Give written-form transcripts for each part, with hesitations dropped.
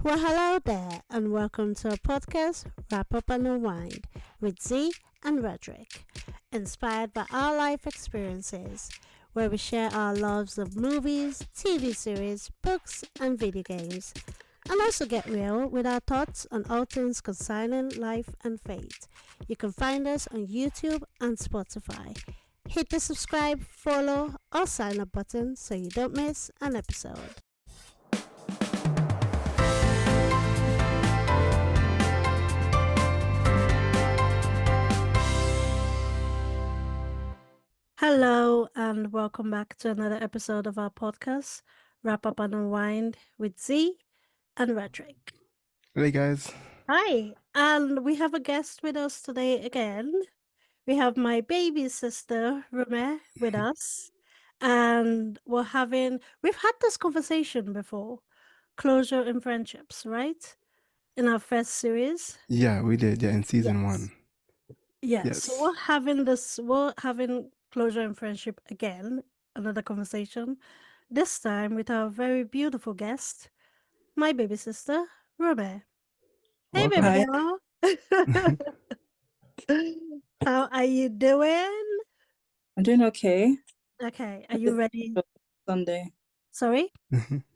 Well, hello there, and welcome to our podcast, Up Unwind, with Zeé and Roderick, inspired by our life experiences, where we share our loves of movies, TV series, books, and video games, and also get real with our thoughts on all things concerning life and faith. You can find us on YouTube and Spotify. Hit the subscribe, follow, or sign up button so you don't miss an episode. Hello, and welcome back to another episode of our podcast, Up Unwind with Zeé and Roderick. Hey guys. Hi, and we have a guest with us today again. We have my baby sister, Rume, with us. And we've had this conversation before, closure in friendships, right? In our first series. Yeah, we did. Yeah, in season Yes. one. Yeah, so Yes. we're having closure and friendship again, another conversation. This time with our very beautiful guest, my baby sister, Rume. Hey, baby Welcome. Hi, girl. How are you doing? I'm doing okay. Okay, are I you did ready? Sunday. Sorry?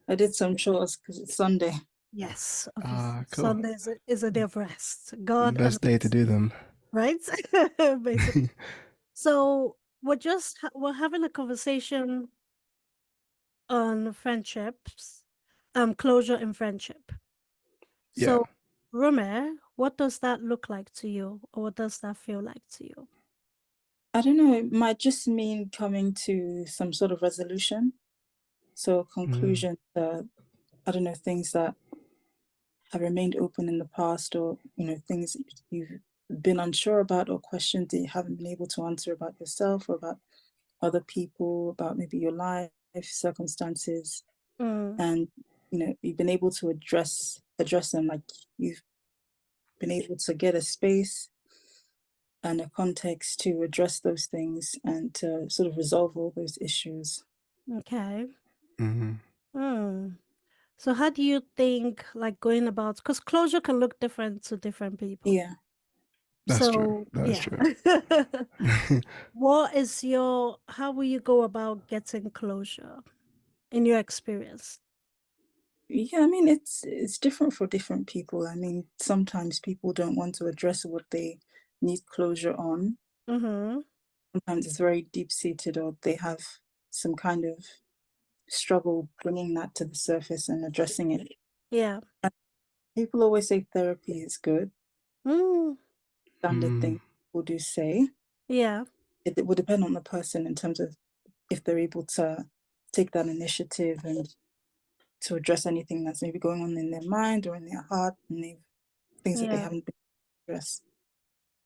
I did some chores because it's Sunday. Yes, obviously. Cool. Sunday is a day of rest. God and Best day to rest, do them. right? Basically. So we're having a conversation on friendships, closure in friendship. Yeah. So, Rume, what does that look like to you, or what does that feel like to you? I don't know, it might just mean coming to some sort of resolution. So, a Mm. conclusion that, I don't know, things that have remained open in the past, or, things you've been unsure about, or questions that you haven't been able to answer about yourself or about other people, about maybe your life circumstances. Mm, And, you've been able to address them, like you've been able to get a space and a context to address those things and to sort of resolve all those issues. okay. Mm-hmm. Mm. So, how do you think, like, going about? Because closure can look different to different people. Yeah. That's true. So, That is yeah. true. How will you go about getting closure in your experience? Yeah, I mean it's different for different people. I mean, sometimes people don't want to address what they need closure on. Mm-hmm. Sometimes it's very deep-seated, or they have some kind of struggle bringing that to the surface and addressing it. Yeah. People always say therapy is good. Mm. Standard Mm. thing people do say. Yeah. It would depend on the person in terms of if they're able to take that initiative and to address anything that's maybe going on in their mind or in their heart, and things that they Yeah. haven't been addressed.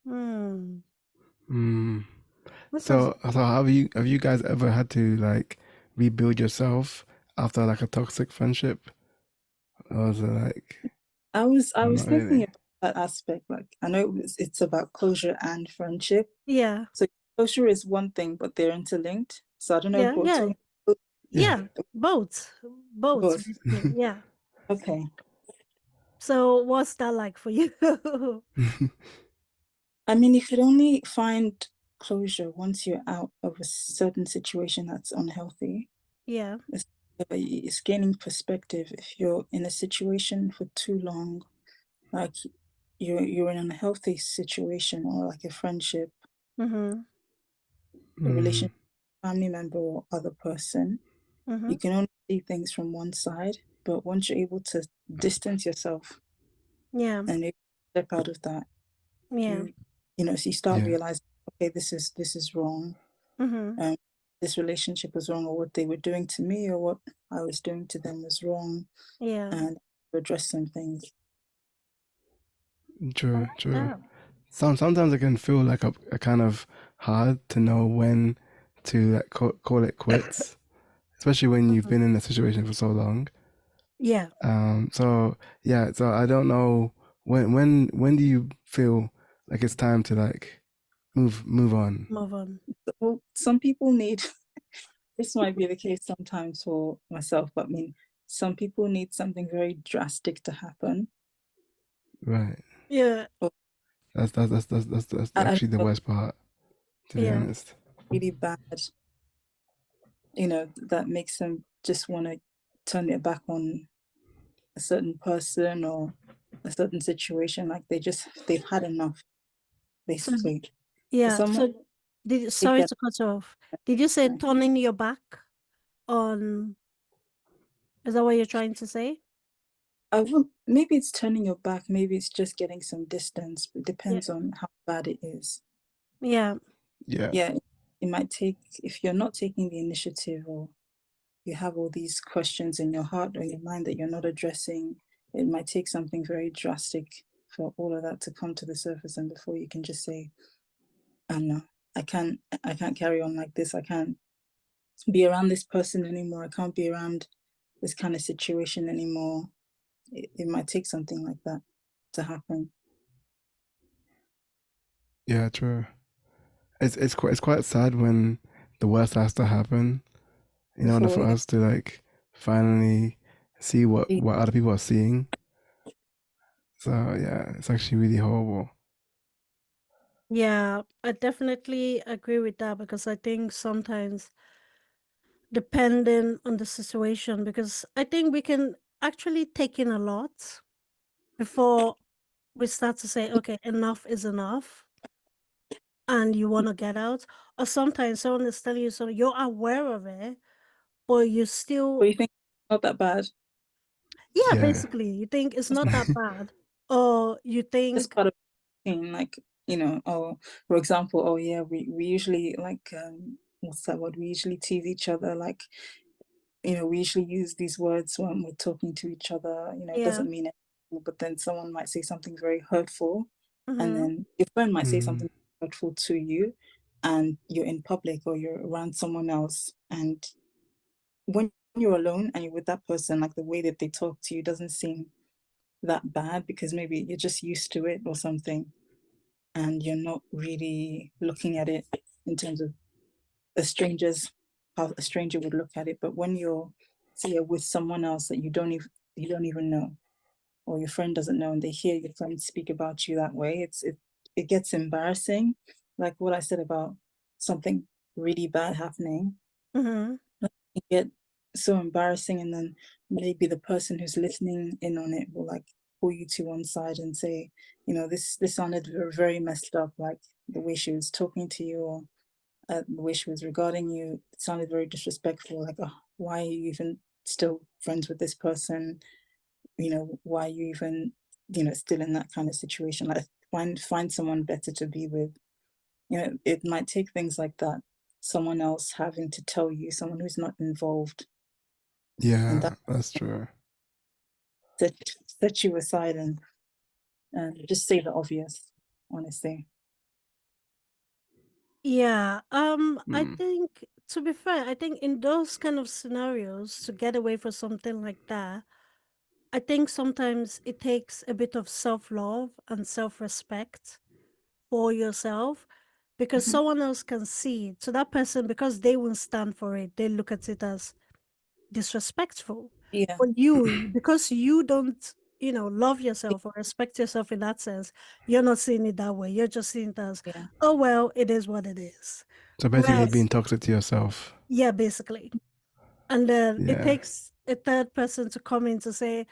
Mm. Mm. This is So have you guys ever had to like rebuild yourself after like a toxic friendship? Or was it like I was not thinking really? about that aspect. Like, I know it's about closure and friendship. yeah. So closure is one thing, but they're interlinked. So I don't know if Yeah, we're yeah, talking Yeah. yeah. Both, both, both. basically. Yeah. Okay. So, what's that like for you? I mean, you could only find closure once you're out of a certain situation that's unhealthy. yeah. It's gaining perspective. If you're in a situation for too long, like you're in an unhealthy situation, or like a friendship, Mm-hmm. a Mm. relationship, family member or other person, Mm-hmm. you can only see things from one side. But once you're able to distance yourself Yeah. and you step out of that, Yeah. so you start Yeah. realizing, okay, this is wrong. Mm-hmm. Um, this relationship was wrong, or what they were doing to me, or what I was doing to them was wrong, Yeah. and address some things. I True, like true. that. Sometimes it can feel like a kind of hard to know when to like call it quits, especially when you've Mhm. been in a situation for so long. Yeah. So yeah, so I don't know when do you feel like it's time to like move on? Move on. Well, some people need this might be the case sometimes for myself, but I mean, some people need something very drastic to happen. Right. Yeah. Or That's I don't actually the know, worst part, to be Yeah. honest. really bad, that makes them just want to turn their back on a certain person or a certain situation. Like they've had enough, So basically. For yeah. someone, So take sorry that. to cut you off. Did you say turning your back on? Is that what you're trying to say? Maybe it's turning your back, maybe it's just getting some distance. It Yeah. depends on how bad it is. Yeah. Yeah. Yeah, it might take, if you're not taking the initiative, or you have all these questions in your heart or your mind that you're not addressing, it might take something very drastic for all of that to come to the surface, and before you can just say, oh no, I can't carry on like this. I can't be around this person anymore. I can't be around this kind of situation anymore. It might take something like that to happen. Yeah, true. It's quite sad when the worst has to happen in order Before, for yeah, us to like finally see what other people are seeing. So yeah, it's actually really horrible. Yeah. I definitely agree with that because I think sometimes depending on the situation, because I think we can actually take in a lot before we start to say, okay, enough is enough, and you want to get out. Or sometimes someone is telling you something, you're aware of it, but you but still, you think it's not that bad. yeah, Yeah. basically, you think it's It's not not that bad. Or you just think, part of thing, like, oh, for example, oh yeah, we usually like, what's that word? We usually tease each other, like, we usually use these words when we're talking to each other. It yeah, doesn't mean anything, but then someone might say something very hurtful, and mm-hmm, then your friend might say Mm. something hurtful to you, and you're in public or you're around someone else, and when you're alone and you're with that person, like the way that they talk to you doesn't seem that bad because maybe you're just used to it or something, and you're not really looking at it in terms of a stranger's how a stranger would look at it. But when you're, say, you're with someone else that you don't even know, or your friend doesn't know, and they hear your friend speak about you that way, it gets embarrassing. Like what I said about something really bad happening, mm-hmm, it get so embarrassing, and then maybe the person who's listening in on it will like pull you to one side and say, this sounded very messed up, like the way she was talking to you, or the way she was regarding you, it sounded very disrespectful. Like, oh, why are you even still friends with this person? Why are you even, still in that kind of situation? Like, find someone better to be with. It might take things like that. Someone else having to tell you, someone who's not involved, and Yeah, that that's true. set, set you aside and just say the obvious, honestly. yeah. I Mm. think, to be fair, I think in those kind of scenarios, to get away from something like that, I think sometimes it takes a bit of self love and self respect for yourself, because Mhm. someone else can see it. So that person, because they won't stand for it, they look at it as disrespectful. Yeah, But you, because you don't, love yourself or respect yourself in that sense, you're not seeing it that way. You're just seeing it as, yeah, oh, well, it is what it is. So basically, you're Whereas, being toxic to yourself. yeah, basically. And then it Yeah. takes a third person to come in to say,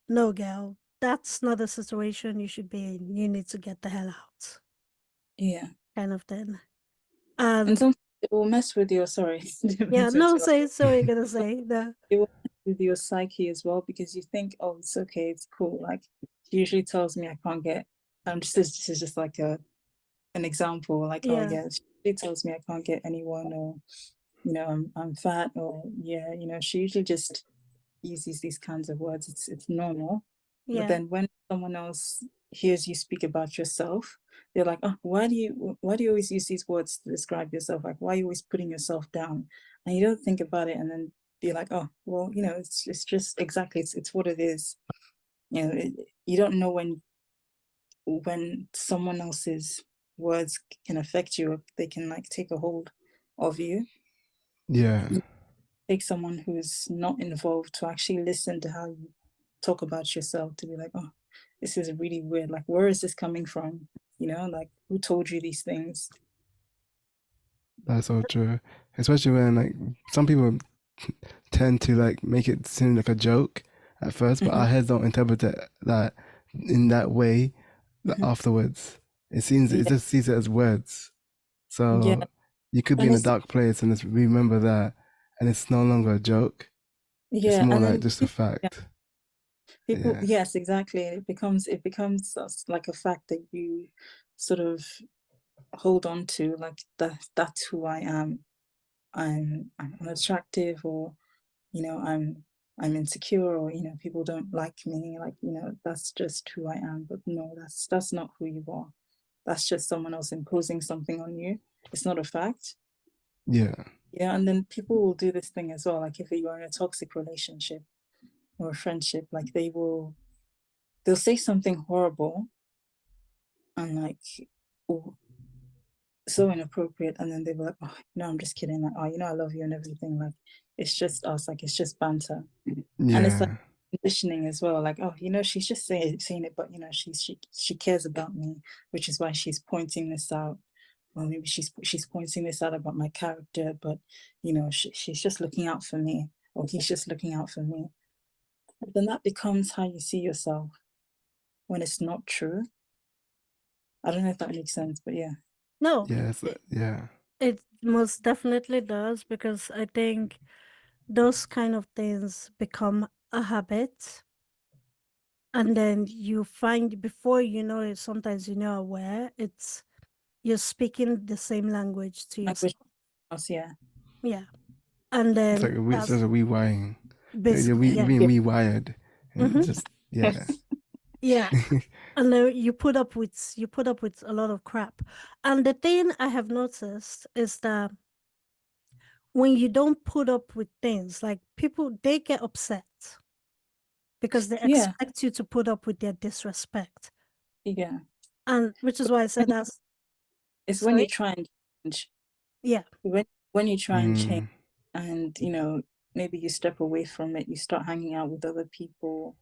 no, girl, that's not the situation you should be in. You need to get the hell out, yeah. kind of thing. And And sometimes it will mess with your, sorry, didn't mean yeah, to no, interrupt. say so you're gonna say the It will mess with your psyche as well, because you think, oh, it's okay, it's cool. Like, she usually tells me I can't get. This is just like an example. Like, oh yeah, yeah, she tells me I can't get anyone, or I'm fat, or yeah, she usually just uses these kinds of words. It's normal. But yeah, then when someone else hears you speak about yourself, they're like, oh, why do you always use these words to describe yourself? Like, why are you always putting yourself down? And you don't think about it, and then be like, oh, well, it's just exactly, it's what it is. You don't know when someone else's words can affect you, or they can like take a hold of you. Yeah. take someone who's not involved to actually listen to how you talk about yourself, to be like, oh, this is really weird. Like, where is this coming from? Like, who told you these things? That's so true. Especially when like some people tend to like make it seem like a joke at first, but Hmm. our heads don't interpret that in that way Hmm. afterwards. It Yeah, just sees it as words. yeah, So you could be and in a it's dark place and just remember that, and it's no longer a joke. It's yeah, more and like then just a yeah, fact. people, Yeah, yes, exactly. It becomes like a fact that you sort of hold on to, like that's who I am. I'm unattractive, or I'm insecure, or people don't like me, like that's just who I am. But no, that's not who you are. That's just someone else imposing something on you. It's not a fact. yeah, Yeah, and then people will do this thing as well. Like if you are in a toxic relationship or a friendship, like they'll say something horrible and like, oh, so inappropriate, and then they'll be like, oh, I'm just kidding, like, oh, I love you and everything, like it's just us, like it's just banter. And it's like yeah. conditioning as well, like, oh, she's just saying it, but she cares about me, which is why she's pointing this out. Or maybe she's pointing this out about my character, but she's just looking out for me, or he's just looking out for me. But then that becomes how you see yourself when it's not true. I don't know if that makes sense, but yeah. No, Yes, it, yeah, it most definitely does because I think those kind of things become a habit. And then you find before you know it, sometimes you're not aware, you're speaking the same language to yourself. Language else, yeah. Yeah. And it's then like it's that's just a rewiring. basically, You're yeah. being Yeah. rewired, and Hmm. just yeah, Yeah. And then you put up with a lot of crap. And the thing I have noticed is that when you don't put up with things, like people, they get upset because they Yeah, expect you to put up with their disrespect. yeah. And which is But why I said that's it's when you sorry. try and change. Yeah. When you try and change, mm, and maybe you step away from it, you start hanging out with other people,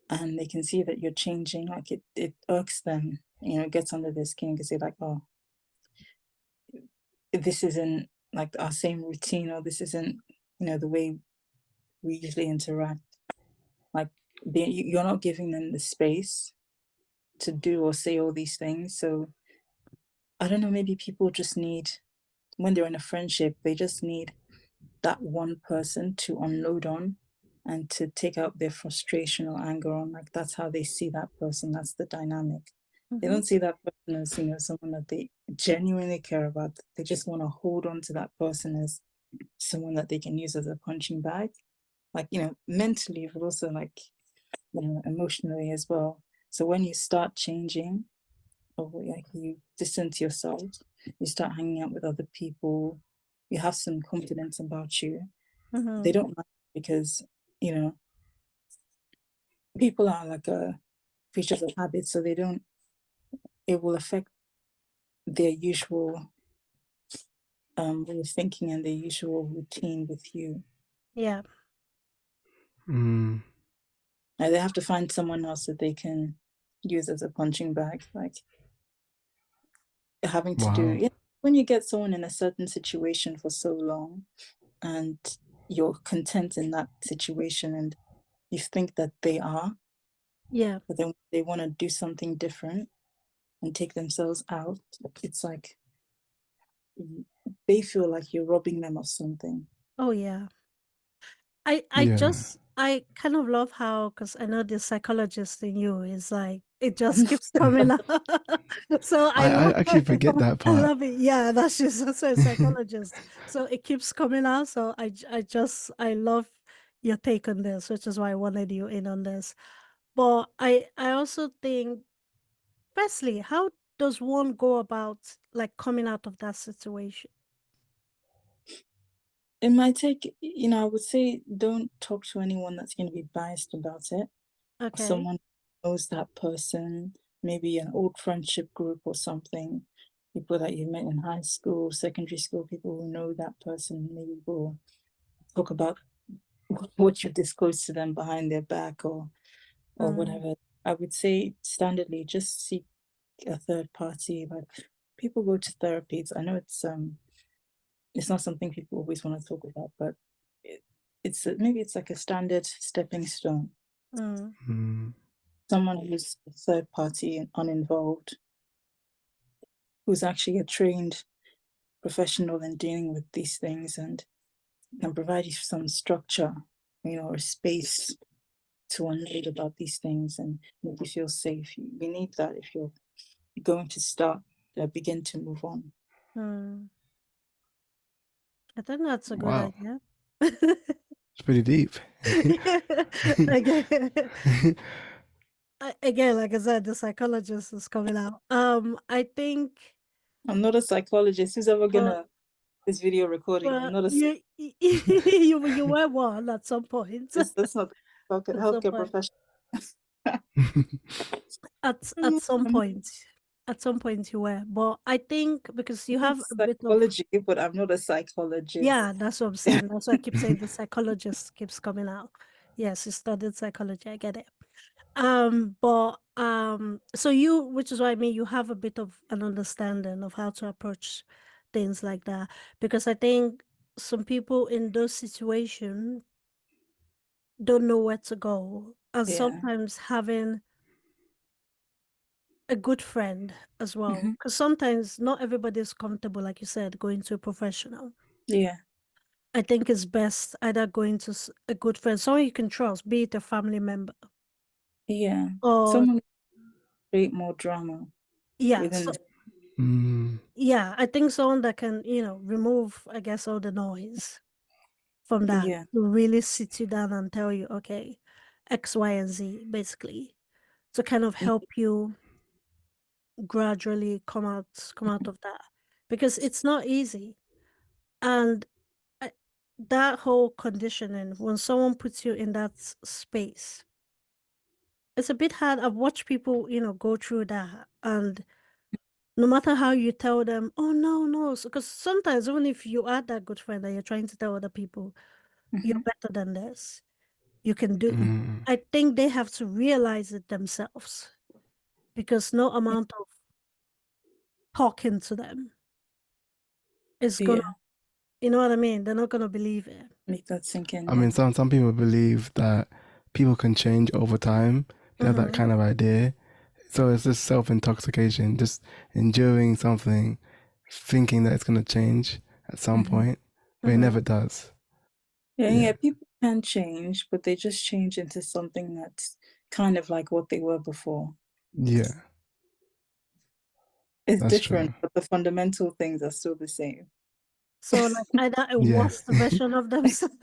and they can see that you're changing, like it irks them, it gets under their skin, because they're like, oh, this isn't like our same routine, or this isn't the way we usually interact. Like you're not giving them the space to do or say all these things. So I don't know, maybe people just need, when they're in a friendship, they just need that one person to unload on and to take out their frustration or anger on. Like that's how they see that person. That's the dynamic. They Hmm. don't see that person as someone that they genuinely care about. They just want to hold on to that person as someone that they can use as a punching bag, like mentally, but also like emotionally as well. So when you start changing, or like you distance yourself, you start hanging out with other people, you have some confidence about you, they Hmm. don't mind, because you know people are like a creatures of habit, so they don't, it will affect their usual way of thinking and their usual routine with you. Yeah. mm, Like they have to find someone else that they can use as a punching bag, like having to do, wow, when you get someone in a certain situation for so long, and you're content in that situation, and you think that they are, Yeah. but then they want to do something different and take themselves out, it's like they feel like you're robbing them of something. Oh yeah. I yeah. just I kind of love how, because I know the psychologist in you is like it just keeps coming out. So I I love actually forget that I part. love it. Yeah, that's a psychologist. So it keeps coming out. So I love your take on this, which is why I wanted you in on this. But I also think, firstly, how does one go about like coming out of that situation? It might take, I would say don't talk to anyone that's going to be biased about it. Okay. Someone who knows that person, maybe an old friendship group or something, people that you met in high school, secondary school, people who know that person, maybe will talk about what you disclose to them behind their back or Mm. whatever. I would say standardly just seek a third party. Like people go to therapy. I know it's not something people always want to talk about, but maybe it's like a standard stepping stone. Mm. Mm. Someone who's a third party and uninvolved, who's actually a trained professional in dealing with these things and can provide you some structure, or space to unload about these things and make you feel safe. You need that if you're going to begin to move on. Mm. I think that's a good Wow, idea. it's pretty deep. Again, again, like I said, the psychologist is coming out. I think, I'm not a psychologist. Who's ever but gonna this video recording? I'm but not a you you were one at some point. that's not a At some healthcare point. professional. At some point. At some point you were. But I think because you have It's a bit of, psychology, but I'm not a psychologist. yeah, that's what I'm saying. That's why I keep saying the psychologist keeps coming out. Yes, you studied psychology, I get it. But so you, which is what I mean, you have a bit of an understanding of how to approach things like that. Because I think some people in those situations don't know where to go. And Yeah. sometimes having a good friend as well. Hmm. Because sometimes not everybody is comfortable, like you said, going to a professional. Yeah. I think it's best either going to a good friend, someone you can trust, be it a family member Yeah. or, Someone create more drama yeah, within so, the Mm. yeah, I think someone that can, remove, I guess, all the noise from that yeah. to really sit you down and tell you, okay, X, Y, and Z, basically, to kind of help you gradually come out of that because it's not easy. And I, that whole conditioning, when someone puts you in that space, it's a bit hard. I've watched people, go through that. And no matter how you tell them, oh, no, no. Because sometimes, even if you are that good friend that you're trying to tell other people, you're Hmm. better than this, you can do. Mm. I think they have to realize it themselves because no amount of talking to them is gonna, Yeah. you know what I mean? They're not gonna believe it. Make that sink in. I Yeah. mean, some people believe that people can change over time. They have that Mm-hmm. kind of idea. So it's just self intoxication, just enduring something, thinking that it's gonna change at some Hmm. point, but it Mm-hmm. never does. Yeah. Yeah, Yeah. People can change, but they just change into something that's kind of like what they were before. yeah, It's that's true. different, but the fundamental things are still the same. So like either a Yeah. worse version of themselves.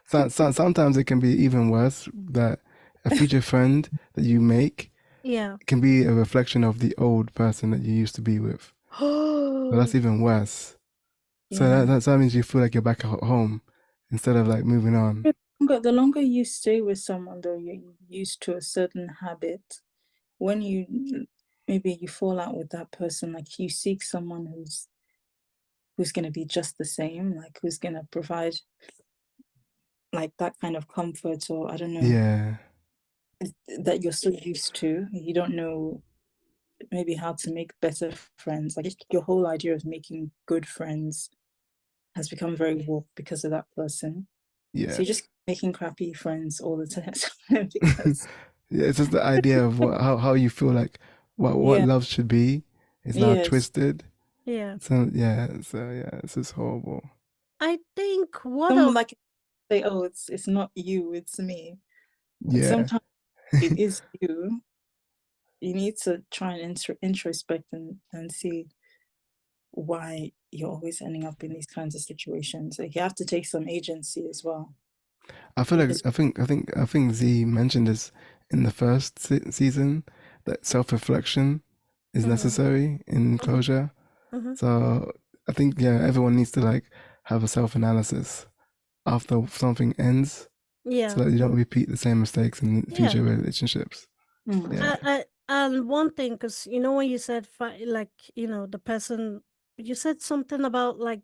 Sometimes it can be even worse that a future friend that you make Yeah. can be a reflection of the old person that you used to be with. So that's even worse. So Yeah. that means you feel like you're back at home instead of like moving on. But the longer you stay with someone, though, you're used to a certain habit. When maybe you fall out with that person, like you seek someone who's going to be just the same, like who's going to provide like that kind of comfort, or I don't know, Yeah, that you're so used to. You don't know maybe how to make better friends. Like your whole idea of making good friends has become very warped because of that person. So yeah. you're just making crappy friends all the time because Yeah, it's just the idea of how you feel like what yeah, love should be is now yes. twisted. Yeah. So it's just horrible. I think what Someone else? like say, oh, it's not you, it's me. But Yeah, sometimes it is you. You need to try and introspect and see why you're always ending up in these kinds of situations. Like you have to take some agency as well. I feel like Because I think Z mentioned this in the first season that self-reflection is Mm-hmm. necessary in closure. Mm-hmm. So I think everyone needs to like have a self-analysis after something ends, Yeah. so that you don't repeat the same mistakes in Yeah. future relationships. Yeah, And one thing, because when you said like the person, you said something about like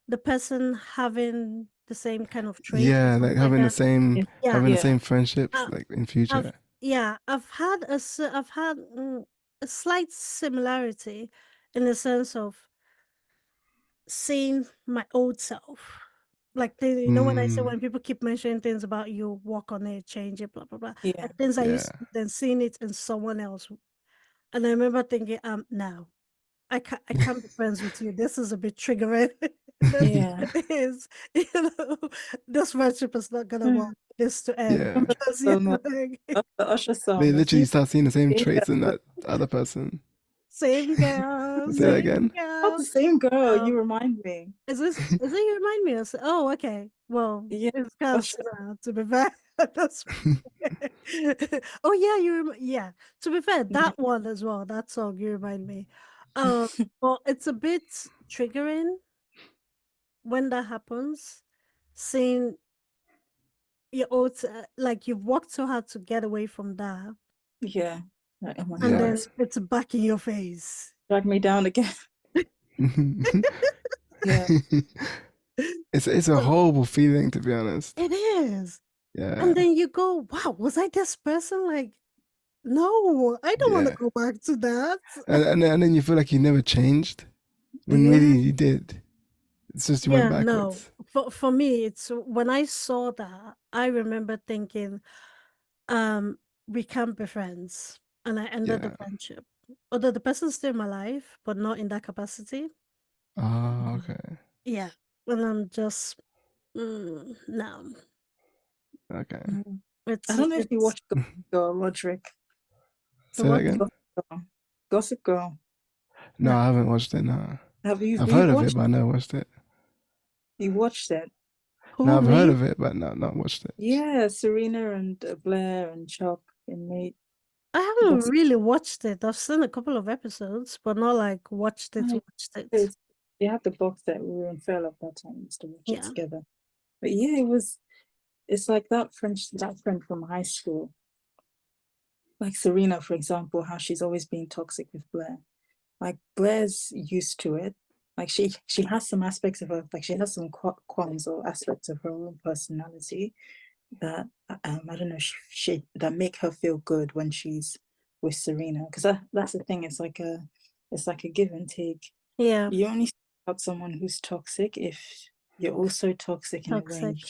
the person having the same kind of traits or Yeah, like something like that. Yeah. Yeah. having the Yeah. same friendships Uh, like in I've future. yeah, I've had a slight similarity in the sense of seeing my old self. Like when I say Mm, when people keep mentioning things about you, work on it, change it, blah blah blah, Yeah. like things I yeah, used to do, then seeing it in someone else, and I remember thinking, no, I can't be friends with you. This is a bit triggering. This Yeah. is, you know, this friendship is not gonna Mm. work. This to end yeah. because you Song, know, like, the Usher They song. It's literally you. start seeing the same Same traits in girl. that other person. same girl, Say that Yeah. same again. Not girl. the same girl. Um, You remind me. is it you remind me of? Oh, okay. Well, Yeah. it's kind of Usher. similar, to be fair. That's oh yeah, yeah. To be fair, Yeah. that one as well. That song you remind me. Um, well, it's a bit triggering when that happens. Seeing your old, like you've worked so hard to get away from that, Yeah. Like, oh my and God. then Yes. it's back in your face. Drag me down again. Yeah. It's a So horrible feeling, to be honest. it is. Yeah, And then you go, wow, was I this person? Like, no, I don't want to yeah. go back to that. And then you feel like you never changed when really Yeah. you did. It's just you went Yeah, no. backwards. For me, it's when I saw that, I remember thinking, we can't be friends. And I ended the Yeah. friendship. Although the person's still in my life, but not in that capacity. Oh, Mhm. okay. Yeah. And I'm just no. Okay. Mhm. I It's don't know if you it's watch Gossip Girl, Roderick. the Say that what? again. Gossip Girl. Gossip Girl. No, No. I haven't watched it. No, Have you I've you've heard of it, watched but I never watched it. you watched it? No, Who, I've heard me? of it, but not watched it. Yeah, Serena and Blair and Chuck and Nate. I haven't Gossip. really watched it. I've seen a couple of episodes, but not like watched it, I- watched it. It's, they had the box that we were in fair love that time. We used to watch it Yeah. together. But yeah, it was. It's like that friend from high school, like Serena, for example, how she's always been toxic with Blair. Like Blair's used to it. Like she has some aspects of her, like she has some qualms or aspects of her own personality that I don't know, she that make her feel good when she's with Serena. Because that's the thing. It's like a give and take. Yeah. You only see about someone who's toxic if you're also toxic in a way and Toxic. you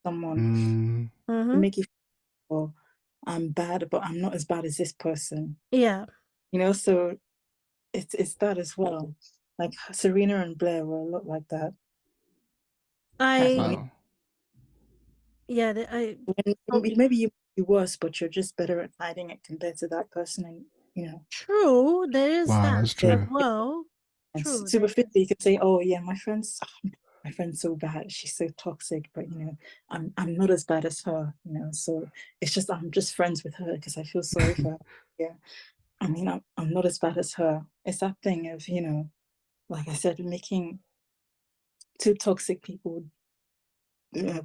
someone Mm, to Mm-hmm. make you feel I'm bad, but I'm not as bad as this person. Yeah. So it's that as well. Like Serena and Blair were a lot like that. Like I wow. yeah, oh, maybe you be worse, but you're just better at hiding it compared to that person, and true, there is Wow, that that's yeah, as true. well. and True, there superficially is. you could say, oh yeah, my friend's so bad, she's so toxic, but I'm not as bad as her. So it's just I'm just friends with her because I feel sorry for her. Yeah, I mean I'm not as bad as her. It's that thing of like I said, making two toxic people uh,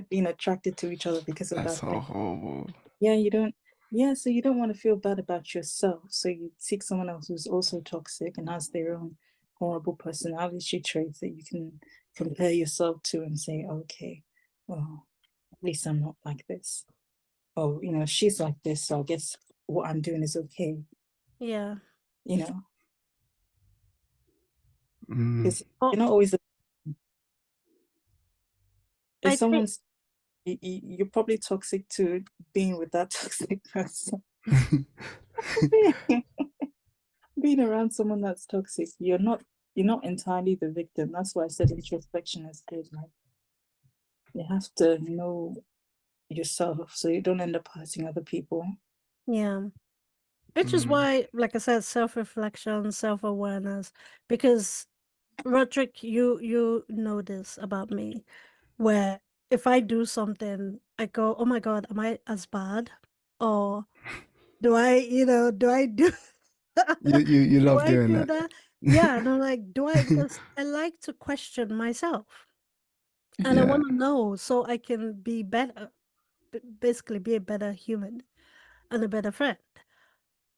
being attracted to each other because of That's that so thing. horrible. Yeah, so you don't want to feel bad about yourself. So you seek someone else who's also toxic and has their own horrible personality traits that you can compare yourself to and say, okay, well, at least I'm not like this. Oh, she's like this, so I guess what I'm doing is okay. Yeah. You know, Mm. because Oh, you're not always. If I think someone's, you're probably toxic to being with that toxic person. Being around someone that's toxic, you're not entirely the victim. That's why I said introspection is good. Like you have to know yourself so you don't end up hurting other people. yeah. Which is Mm. why, like I said, self-reflection, self-awareness. Because Roderick, you know this about me, where if I do something, I go, "Oh my God, am I as bad?" Or do I do You do love I doing do that. that? Yeah, and I'm like, do I? Because I like to question myself, and I Mhm. Yeah. want to know so I can be better, basically be a better human and a better friend.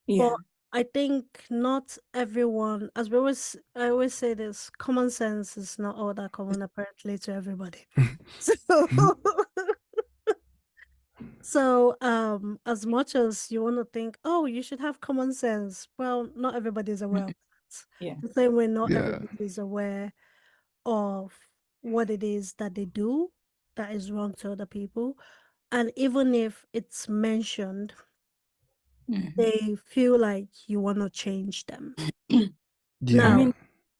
But Yeah. I think not everyone, as I always say this, common sense is not all that common apparently to everybody. So, as much as you want to think, oh, you should have common sense, well, not everybody is aware of that. Yeah. The same way, not Yeah, everybody is aware of what it is that they do that is wrong to other people. And even if it's mentioned, Mhm. they feel like you want to change them. I yeah, Now, mean,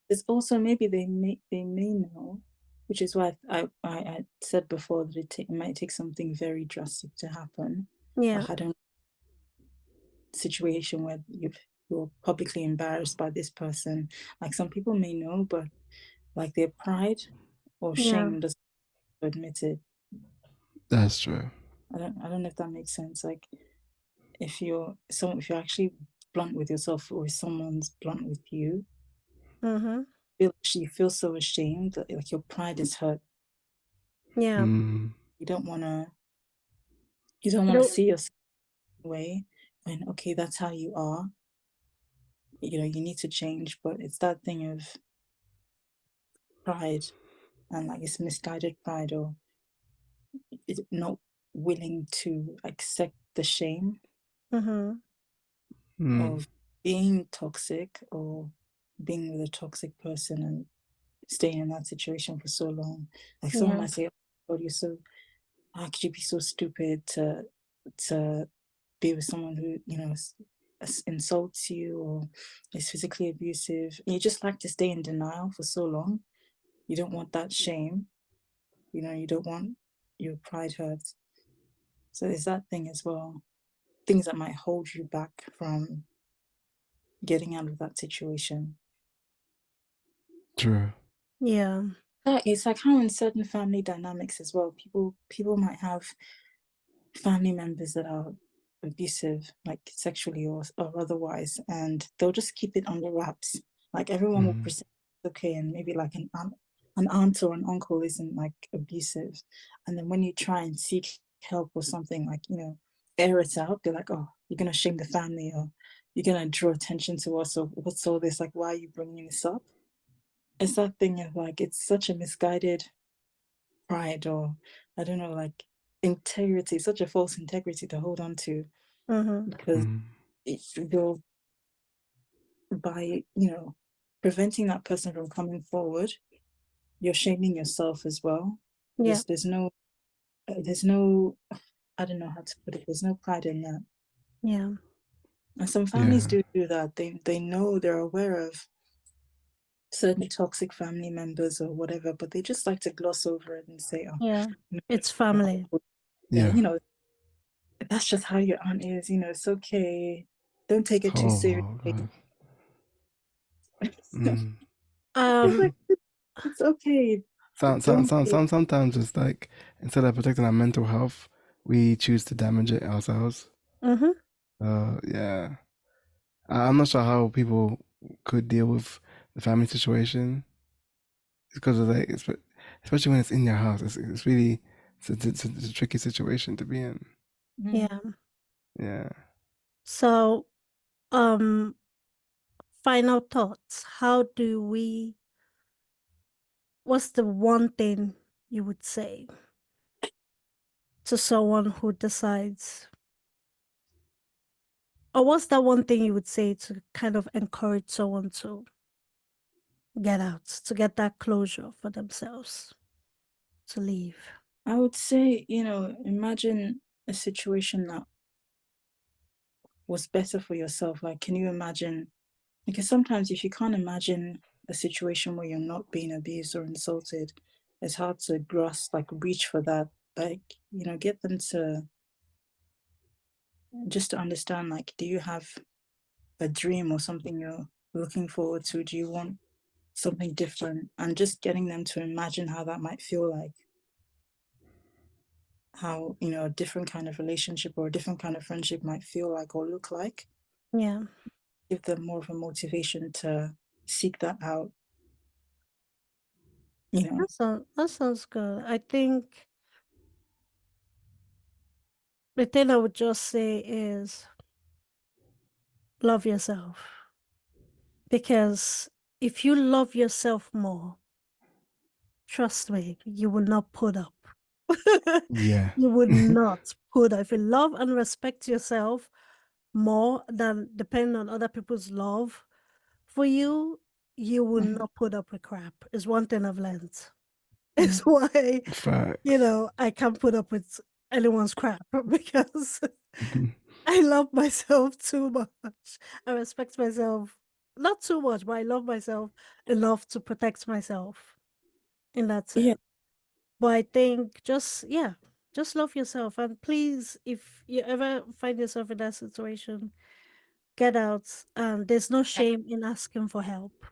it's also maybe they may know, which is why I said before that it might take something very drastic to happen. yeah, Like I don't situation where you're publicly embarrassed by this person. Like some people may know, but like their pride or yeah, shame doesn't admit it. that's true. I don't know if that makes sense. Like if you're actually blunt with yourself or if someone's blunt with you, mm-hmm, you feel so ashamed that like your pride is hurt. yeah. Mm, You don't wanna you don't You wanna don't, see yourself way when okay, that's how you are. You need to change, but it's that thing of pride and like it's misguided pride or is not willing to accept the shame mm-hmm, mm, of being toxic or being with a toxic person and staying in that situation for so long. Like someone yeah, might say, "Oh, you're so how could you be so stupid to be with someone who insults you or is physically abusive?" And you just like to stay in denial for so long. You don't want that shame. You don't want your pride hurt. So there's that thing as well. Things that might hold you back from getting out of that situation. true. yeah, It's like how in certain family dynamics as well, people might have family members that are abusive, like sexually or otherwise, and they'll just keep it under wraps. Like everyone will Mm, present it's okay, and maybe like an aunt or an uncle isn't like abusive, and then when you try and seek help or something, like air it out, they're like, oh, you're gonna shame the family, or you're gonna draw attention to us, or what's all this? Like, why are you bringing this up? It's that thing of like it's such a misguided pride or I don't know, like integrity, such a false integrity to hold on to mm-hmm, because mm, you're by, preventing that person from coming forward, you're shaming yourself as well. yeah, There's no I don't know how to put it. There's no pride in that. yeah, And some families yeah, do that. They know they're aware of certain toxic family members or whatever, but they just like to gloss over it and say, oh, yeah. you It's know, family. yeah, yeah. that's just how your aunt is, it's okay. Don't take it too Oh, seriously. God. Mm. It's Um, like it's okay. Don't take Sometimes it's like instead of protecting our mental health, we choose to damage it ourselves. mm-hmm, Yeah. I'm not sure how people could deal with the family situation because of like, especially when it's in your house. It's really it's a tricky situation to be in. mm. yeah. Yeah. So, um, final thoughts. What's the one thing you would say to someone who decides, or what's that one thing you would say to kind of encourage someone to get out, to get that closure for themselves, to leave? I would say, imagine a situation that was better for yourself. Like, can you imagine? Because sometimes if you can't imagine a situation where you're not being abused or insulted, it's hard to grasp, like reach for that. Like, get them to just to understand, like, do you have a dream or something you're looking forward to? Do you want something different? And just getting them to imagine how that might feel like, how, a different kind of relationship or a different kind of friendship might feel like or look like. Yeah, Give them more of a motivation to seek that out, you know. that sounds good. I think the thing I would just say is love yourself. Because if you love yourself more, trust me, you will not put up. Yeah. You would not put up. If you love and respect yourself more than depend on other people's love for you, you will Mhm. not put up with crap. Is one thing I've learned. Mm. It's why, Facts. I can't put up with anyone's crap because I love myself too much. I respect myself not too much, but I love myself enough to protect myself in that sense. Yeah. But I think just love yourself. And please, if you ever find yourself in that situation, get out. And there's no shame in asking for help.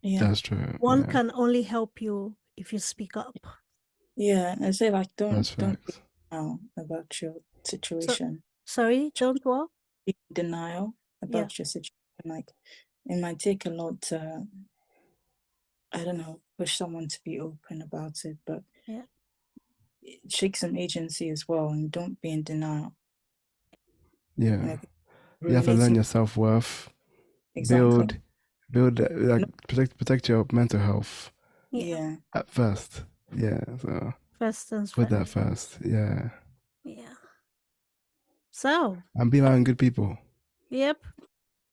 Yeah. That's true. One Yeah. can only help you if you speak up. Yeah. I say like That's don't be facts. denial about your So, situation. sorry, don't what? Be in denial Yeah, about your situation. Like it might take a lot to, I don't know, push someone to be open about it, but yeah, shake some agency as well and don't be in denial. Yeah. Like You have to ruminating. learn your self worth. Exactly. Build, like No, protect your mental health yeah. yeah. at first. Yeah. So First things put first. that first. Yeah. Yeah. So, And be around good people. yep.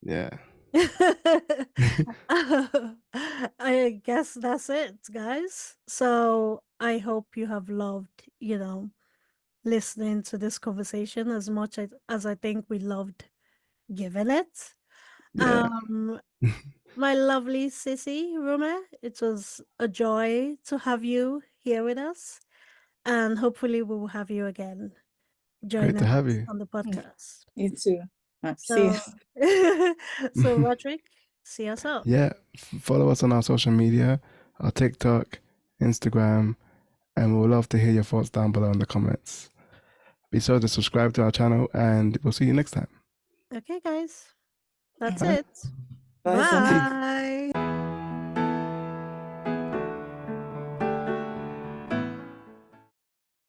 Yeah. I guess that's it, guys. So I hope you have loved, listening to this conversation as much as I think we loved giving it. Yeah. Um, my lovely Sissy Rume, it was a joy to have you here with us, and hopefully we will have you again Great joining to have us you. on the podcast. You too. See you. So, so Roderick, see us out. Yeah. Follow us on our social media, our TikTok, Instagram, and we'll love to hear your thoughts down below in the comments. Be sure to subscribe to our channel, and we'll see you next time. Okay, guys, that's Bye. it. Bye for now. Peace. Bye.